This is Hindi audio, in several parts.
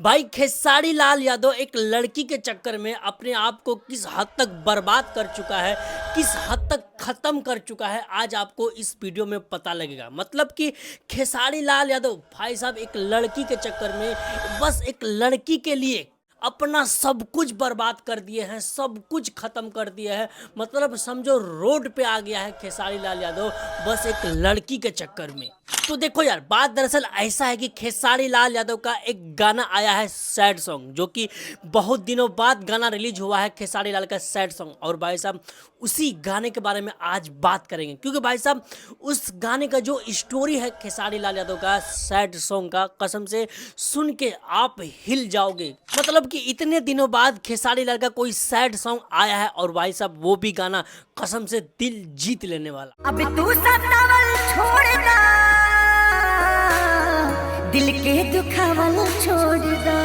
भाई खेसारी लाल यादव एक लड़की के चक्कर में अपने आप को किस हद तक बर्बाद कर चुका है, किस हद तक खत्म कर चुका है, आज आपको इस वीडियो में पता लगेगा। मतलब कि खेसारी लाल यादव भाई साहब एक लड़की के चक्कर में, बस एक लड़की के लिए अपना सब कुछ बर्बाद कर दिए हैं, सब कुछ खत्म कर दिए हैं। मतलब समझो रोड पे आ गया है खेसारी लाल यादव बस एक लड़की के चक्कर में। तो देखो यार, बात दरअसल ऐसा है कि खेसारी लाल यादव का एक गाना आया है सैड सॉन्ग, जो कि बहुत दिनों बाद गाना रिलीज हुआ है खेसारी लाल का सैड सॉन्ग। और भाई साहब उसी गाने के बारे में आज बात करेंगे, क्योंकि भाई साहब उस गाने का जो स्टोरी है खेसारी लाल यादव का सैड सॉन्ग का, कसम से सुन के आप हिल जाओगे। मतलब कि इतने दिनों बाद खेसारी लाल का कोई सैड सॉन्ग आया है, और भाई साहब वो भी गाना कसम से दिल जीत लेने वाला। अब तू सतावल छोड़ना, दिल के दुखावल छोड़ दा।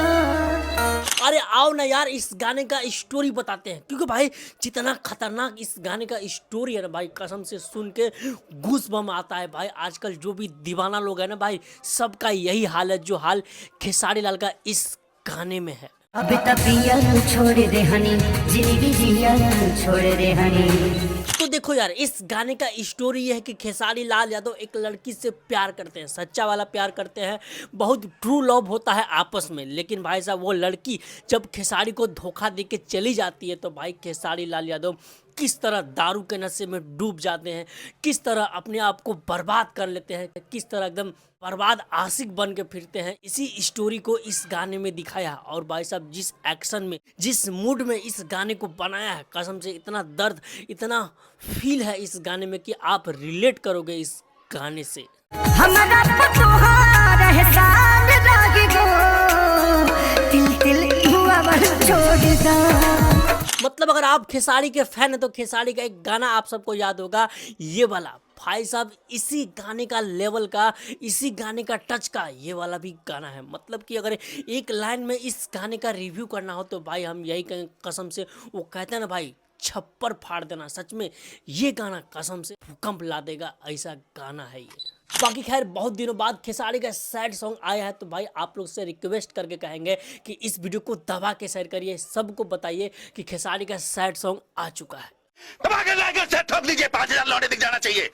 अरे आओ ना यार, इस गाने का स्टोरी बताते हैं, क्योंकि भाई जितना खतरनाक इस गाने का स्टोरी है ना भाई, कसम से सुन के गूस बम आता है भाई। आजकल जो भी दीवाना लोग हैं ना भाई, सबका यही हाल है जो हाल खेसारी लाल का इस गाने में है। अब तबिया छोड़ दे हनी, जिंदगी जिया छोड़ दे हनी। तो देखो यार, इस गाने का स्टोरी ये है कि खेसारी लाल यादव एक लड़की से प्यार करते हैं, सच्चा वाला प्यार करते हैं, बहुत ट्रू लव होता है आपस में। लेकिन भाई साहब वो लड़की जब खेसारी को धोखा दे के चली जाती है, तो भाई खेसारी लाल यादव किस तरह दारू के नशे में डूब जाते हैं, किस तरह अपने आप को बर्बाद कर लेते हैं, किस तरह एकदम बर्बाद आशिक बन के फिरते हैं। इसी स्टोरी को इस गाने में दिखाया। और भाई साहब जिस एक्शन में, जिस मूड में इस गाने को बनाया है, कसम से इतना दर्द, इतना फील है इस गाने में कि आप रिलेट करोगे इस गाने से। हमरा पतोहार एहसान लागे गो, तिल तिल हुआ वर छोड़ दा। मतलब अगर आप खेसारी के फैन हैं तो खेसारी का एक गाना आप सबको याद होगा, ये वाला। भाई साहब इसी गाने का लेवल का, इसी गाने का टच का ये वाला भी गाना है। मतलब कि अगर एक लाइन में इस गाने का रिव्यू करना हो तो भाई हम यही कहें, कसम से वो कहते हैं ना भाई, छप्पर फाड़ देना। सच में ये गाना कसम से भूकंप ला देगा, ऐसा गाना है ये। बाकी खैर, बहुत दिनों बाद खेसारी का सैड सॉन्ग आया है, तो भाई आप लोग से रिक्वेस्ट करके कहेंगे कि इस वीडियो को दबा के शेयर करिए, सबको बताइए कि खेसारी का सैड सॉन्ग आ चुका है। दबा के लाइक और शेयर ठोक लीजिए, 5000 लौटे दिख जाना चाहिए।